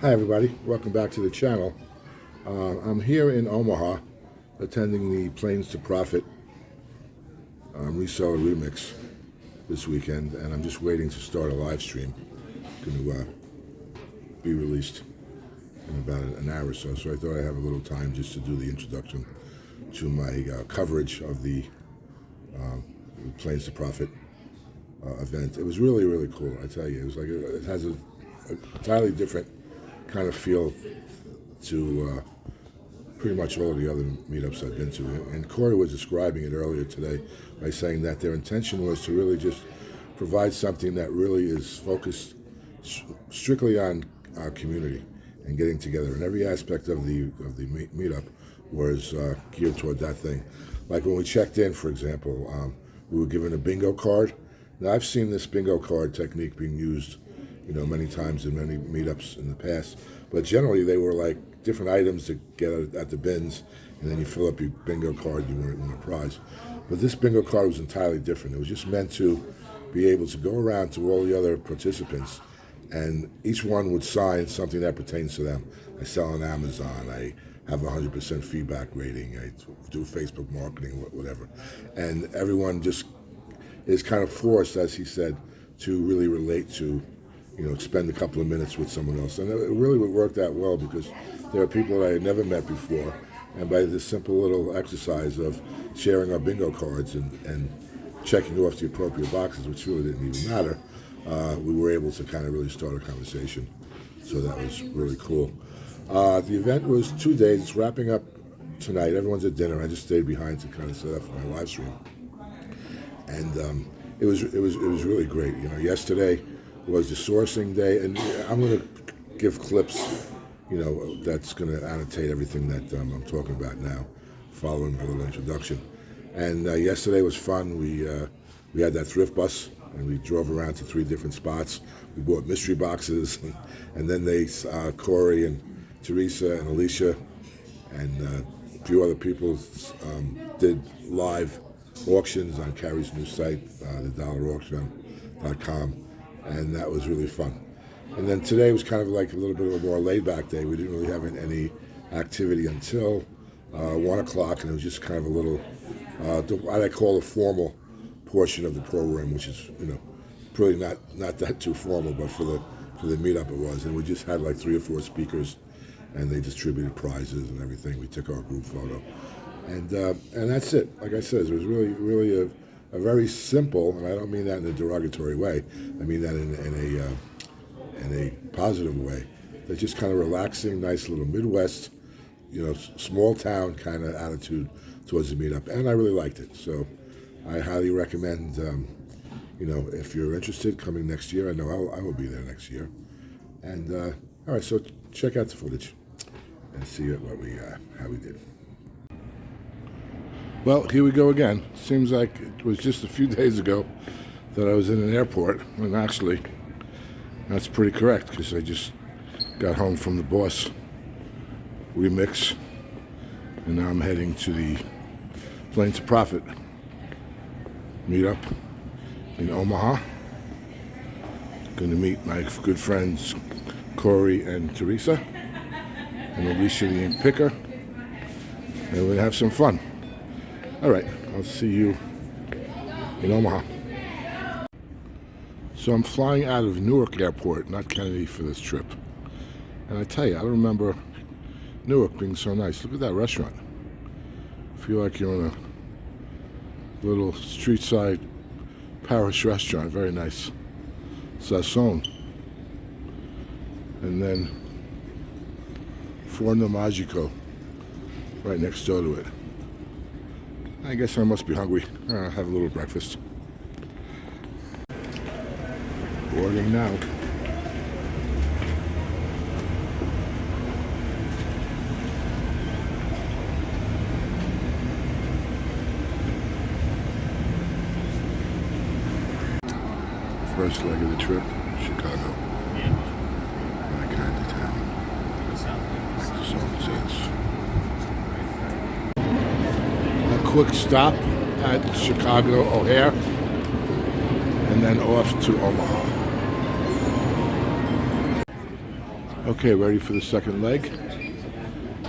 Hi everybody, welcome back to the channel. I'm here in Omaha attending the Planes to Profit Reseller Remix this weekend, and I'm just waiting to start a live stream. Going to be released in about an hour or so, so I thought I'd have a little time just to do the introduction to my coverage of the Planes to Profit event. It was really, really cool, I tell you. It was like it has a entirely different kind of feel to pretty much all of the other meetups I've been to. And Corey was describing it earlier today by saying that their intention was to really just provide something that really is focused strictly on our community and getting together. And every aspect of the meetup was geared toward that thing. Like when we checked in, for example, we were given a bingo card. Now I've seen this bingo card technique being used many times in many meetups in the past. But generally, they were like different items to get at the bins, and then you fill up your bingo card, you win a prize. But this bingo card was entirely different. It was just meant to be able to go around to all the other participants, and each one would sign something that pertains to them. I sell on Amazon. I have 100% feedback rating. I do Facebook marketing, whatever. And everyone just is kind of forced, as he said, to really relate to spend a couple of minutes with someone else. And it really worked out well because there are people that I had never met before. And by this simple little exercise of sharing our bingo cards and checking off the appropriate boxes, which really didn't even matter, we were able to kind of really start a conversation. So that was really cool. The event was 2 days. It's wrapping up tonight. Everyone's at dinner. I just stayed behind to kind of set up for my live stream. And it was really great. Yesterday was the sourcing day, and I'm going to give clips, that's going to annotate everything that I'm talking about now, following a little introduction. And yesterday was fun. We had that thrift bus, and we drove around to 3 different spots. We bought mystery boxes, and then Corey and Teresa and Alicia and a few other people did live auctions on Carrie's new site, thedollarauction.com. And that was really fun. And then today was kind of like a little bit of a more laid-back day. We didn't really have any activity until 1 o'clock, and it was just kind of a little, what I call a formal portion of the program, which is, probably not that too formal, but for the meetup it was. And we just had like 3 or 4 speakers, and they distributed prizes and everything. We took our group photo, and that's it. Like I said, it was really a very simple, and I don't mean that in a derogatory way. I mean that in a positive way. They're just kind of relaxing, nice little Midwest, small town kind of attitude towards the meetup, and I really liked it. So I highly recommend, if you're interested, coming next year. I know I will be there next year. And all right, so check out the footage and see how we did. Well, here we go again. Seems like it was just a few days ago that I was in an airport, and actually, that's pretty correct because I just got home from the Boss remix, and now I'm heading to the Planes to Profit meetup in Omaha. Going to meet my good friends Corey and Teresa, and Alicia the ink picker, and we're going to have some fun. All right, I'll see you in Omaha. So I'm flying out of Newark Airport, not Kennedy, for this trip. And I tell you, I don't remember Newark being so nice. Look at that restaurant. I feel like you're in a little street side Paris restaurant. Very nice. Sasson. And then Forno Magico right next door to it. I guess I must be hungry. I'll have a little breakfast. Boarding now. First leg of the trip, Chicago. My kind of town. Like the song says. Quick stop at Chicago O'Hare and then off to Omaha. Okay, ready for the second leg.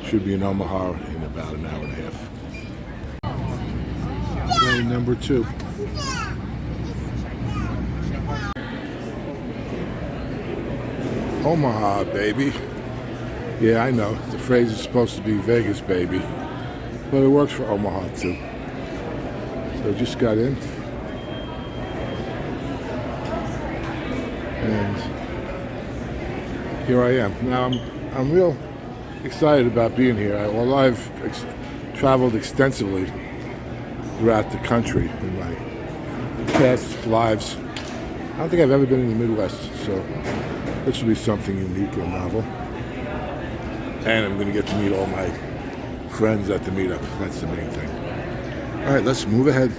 Should be in Omaha in about an hour and a half. Lane number 2. Omaha, baby. Yeah, I know. The phrase is supposed to be Vegas, baby. But it works for Omaha, too. So just got in. And here I am. Now, I'm real excited about being here. Well, I've traveled extensively throughout the country in my past lives. I don't think I've ever been in the Midwest, so this will be something unique and novel. And I'm going to get to meet all my friends at the meetup. That's the main thing. All right, let's move ahead.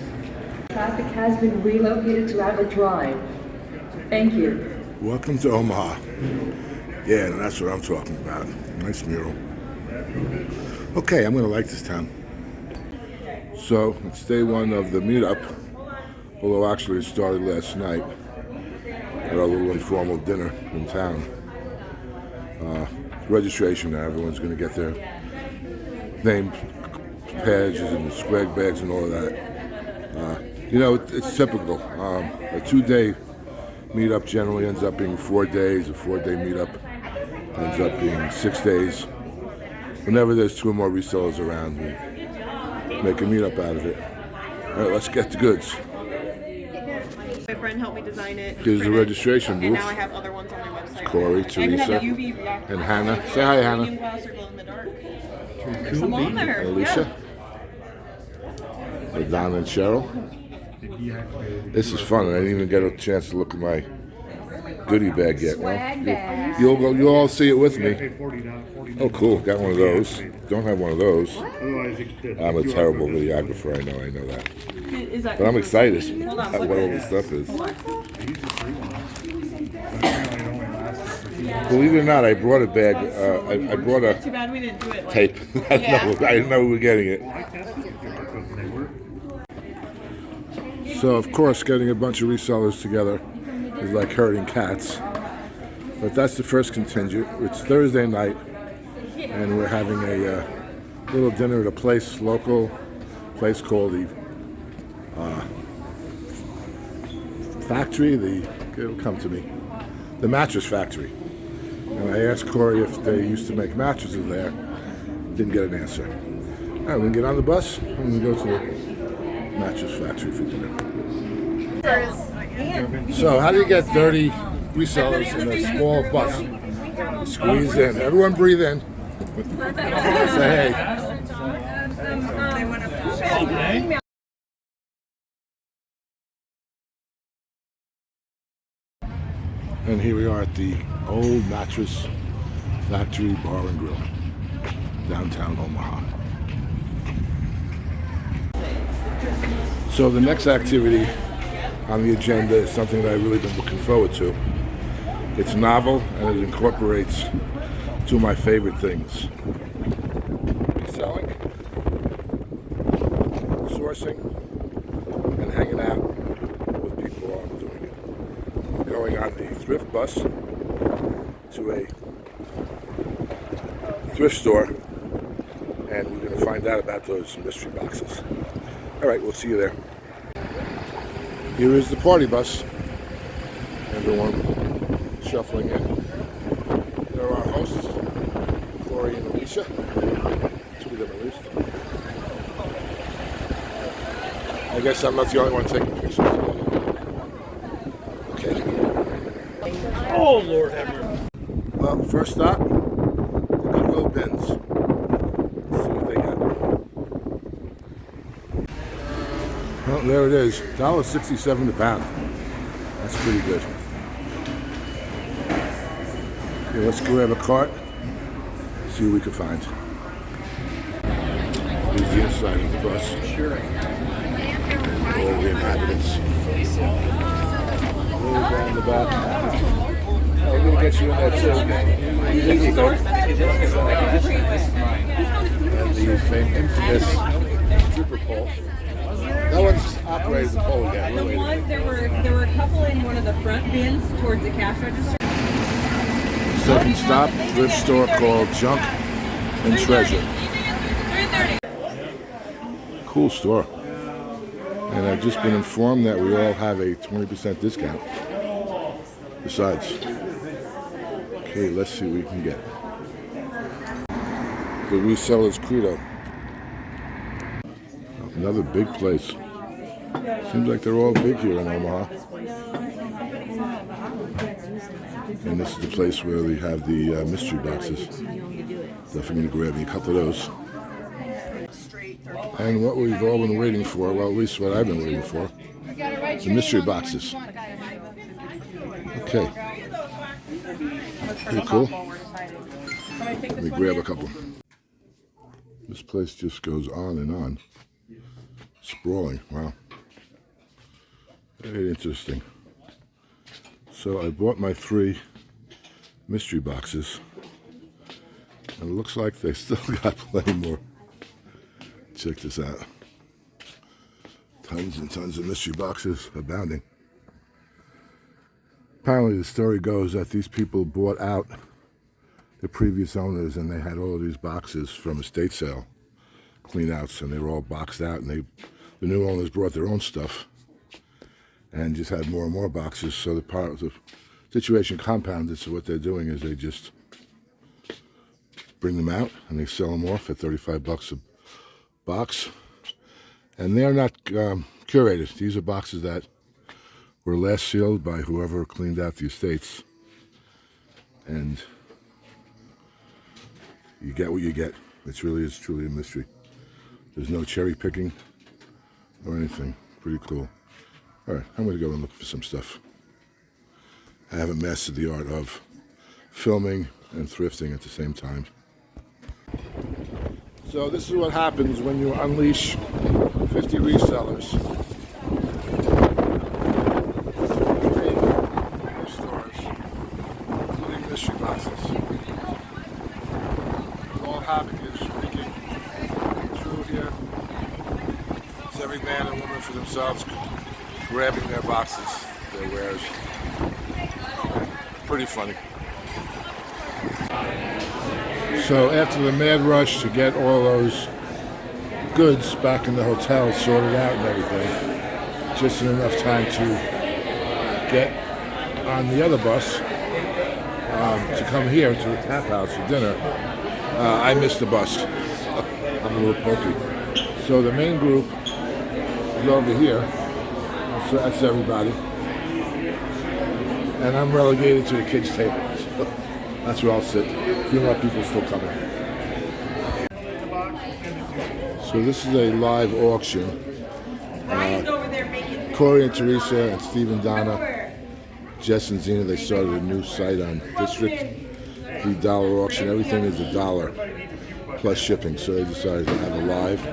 Traffic has been relocated to Outlet Drive. Thank you. Welcome to Omaha. Yeah, that's what I'm talking about. Nice mural. Okay, I'm going to like this town. So, it's day 1 of the meetup. Although actually it started last night at our little informal dinner in town. Registration now. Everyone's going to get their name badges and swag bags and all of that. It's typical. A 2-day meetup generally ends up being 4 days. A 4-day meetup ends up being 6 days. Whenever there's 2 or more resellers around, we make a meetup out of it. All right, let's get the goods. My friend helped me design it. Here's the registration booth. And now I have other ones on my website. Corey, Teresa, and Hannah. Say hi, Hannah. There's some on there. Alicia. Donna and Cheryl. This is fun. I didn't even get a chance to look at my goodie bag yet. Well, you'll all see it with me. Oh, cool. Got one of those. Don't have one of those. I'm a terrible videographer. I know that. But I'm excited about what all this stuff is. Believe it or not, I brought a bag. I brought a Too bad we didn't do it. tape. I didn't know we were getting it. So, of course, getting a bunch of resellers together is like herding cats. But that's the first contingent. It's Thursday night, and we're having a little dinner at a local place called the Factory. It'll come to me. The Mattress Factory. And I asked Corey if they used to make mattresses there. Didn't get an answer. All right, we can get on the bus and we go to the Mattress Factory for dinner. So, how do you get 30 resellers in a small bus? Squeeze in. Everyone breathe in. Say hey. And here we are at the old Mattress Factory Bar and Grill, downtown Omaha. So the next activity on the agenda is something that I've really been looking forward to. It's novel and it incorporates 2 of my favorite things: reselling, sourcing, and hanging out with people while I'm doing it. Going on the thrift bus to a thrift store, and we're going to find out about those mystery boxes. All right, we'll see you there. Here is the party bus. Everyone shuffling in. There are our hosts, Corey and Alicia. 2 of them at least. I guess I'm not the only one taking pictures. Okay. Oh, Lord have mercy. Well, first stop, the Goodwill bins. Let's see what they got. Well, there it is. $1.67 a pound. That's pretty good. Okay, let's grab a cart. See what we can find. Here's the inside of the bus. Sure. And all the inhabitants. Way down the back. I'm going to get you in there too. And the infamous trooper pole. That one's operated the pole again. There were a couple in one of the front bins towards the cash register. second stop, thrift store called Junk and Treasure. Cool store. And I've just been informed that we all have a 20% discount. Besides. Okay, let's see what we can get. The Reseller's Credo. Another big place. Seems like they're all big here in Omaha. And this is the place where they have the mystery boxes. Definitely going to grab me a couple of those. And what we've all been waiting for, well, at least what I've been waiting for, the mystery boxes. Okay. Pretty cool. Let me grab a couple. This place just goes on and on. Sprawling, wow. Very interesting. So I bought my 3 mystery boxes. And it looks like they still got plenty more. Check this out. Tons and tons of mystery boxes abounding. Apparently the story goes that these people bought out the previous owners and they had all of these boxes from estate sale clean outs, and they were all boxed out, and the new owners brought their own stuff and just had more and more boxes. So the situation compounded. So what they're doing is they just bring them out and they sell them off at $35 a box, and they're not curated. These are boxes that were last sealed by whoever cleaned out the estates, and you get what you get. It really is truly a mystery. There's no cherry picking or anything. Pretty cool. All right, I'm going to go and look for some stuff. I haven't mastered the art of filming and thrifting at the same time. So this is what happens when you unleash 50 resellers. Stores, including mystery boxes. All havoc is wreaking through here. It's every man and woman for themselves grabbing their boxes, their wares. Pretty funny. So after the mad rush to get all those goods back in the hotel sorted out and everything, just in enough time to get on the other bus to come here to the tap house for dinner, I missed the bus. I'm a little pokey. So the main group is over here. So that's everybody. And I'm relegated to the kids' table. So that's where I'll sit. A few more people still coming. So this is a live auction. Corey and Teresa and Steve and Donna, Jess and Zena, they started a new site on District. The dollar auction, everything is $1 plus shipping. So they decided to have a live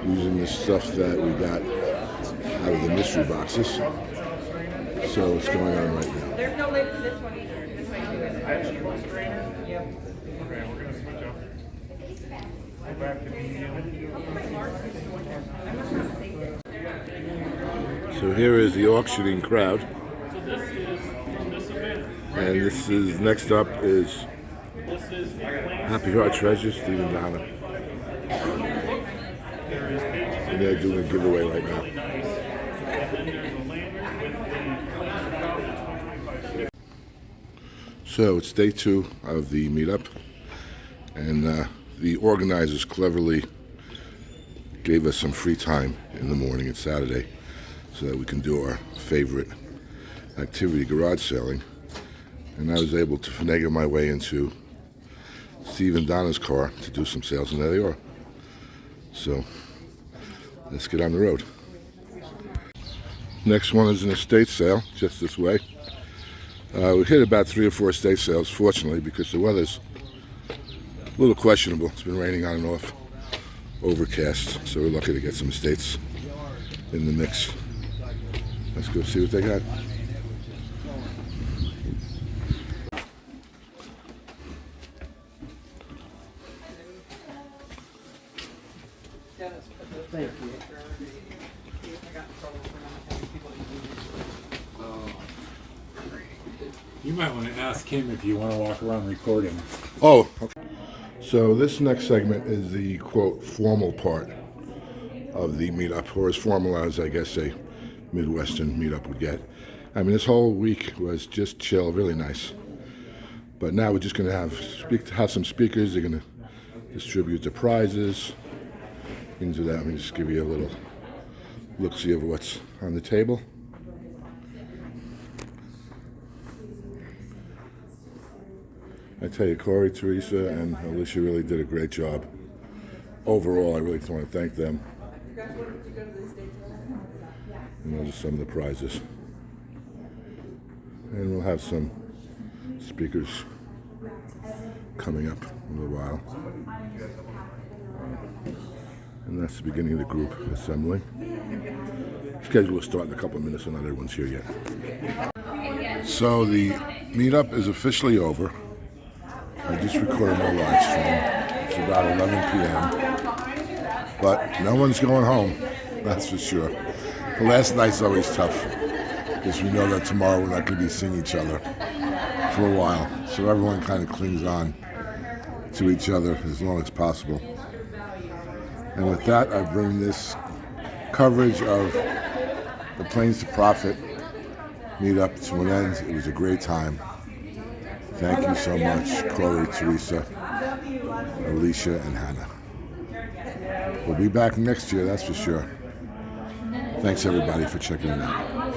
using the stuff that we got out of the mystery boxes. So it's going on right now. There's no lid for this one either. This way you do it. Okay, we're gonna switch up. Go back to the So here is the auctioning crowd. And this is, next up is Happy Heart Treasure, Steve and Donna. And they're doing a giveaway right now. So it's day 2 of the meetup, and the organizers cleverly gave us some free time in the morning and Saturday so that we can do our favorite activity, garage selling. And I was able to finagle my way into Steve and Donna's car to do some sales, and there they are. So let's get on the road. Next one is an estate sale, just this way. We hit about 3 or 4 estate sales, fortunately, because the weather's a little questionable. It's been raining on and off, overcast, so we're lucky to get some estates in the mix. Let's go see what they got. Thank you. You might want to ask him if you want to walk around recording. Oh, okay. So this next segment is the quote formal part of the meetup, or as formal as I guess a Midwestern meetup would get. I mean, this whole week was just chill, really nice. But now we're just going to have some speakers. They're going to distribute the prizes, things of that. Let me just give you a little look-see of what's on the table. I tell you, Corey, Teresa, and Alicia really did a great job. Overall, I really want to thank them. And those are some of the prizes. And we'll have some speakers coming up in a little while. And that's the beginning of the group assembly. Schedule will start in a couple of minutes, and not everyone's here yet. So the meetup is officially over. I just recorded my live stream. It's about 11 p.m. But no one's going home, that's for sure. The last night's always tough, because we know that tomorrow we're not going to be seeing each other for a while. So everyone kind of clings on to each other as long as possible. And with that, I bring this coverage of the Planes to Profit meetup to an end. It was a great time. Thank you so much, Corey, Teresa, Alicia, and Hannah. We'll be back next year, that's for sure. Thanks, everybody, for checking it out.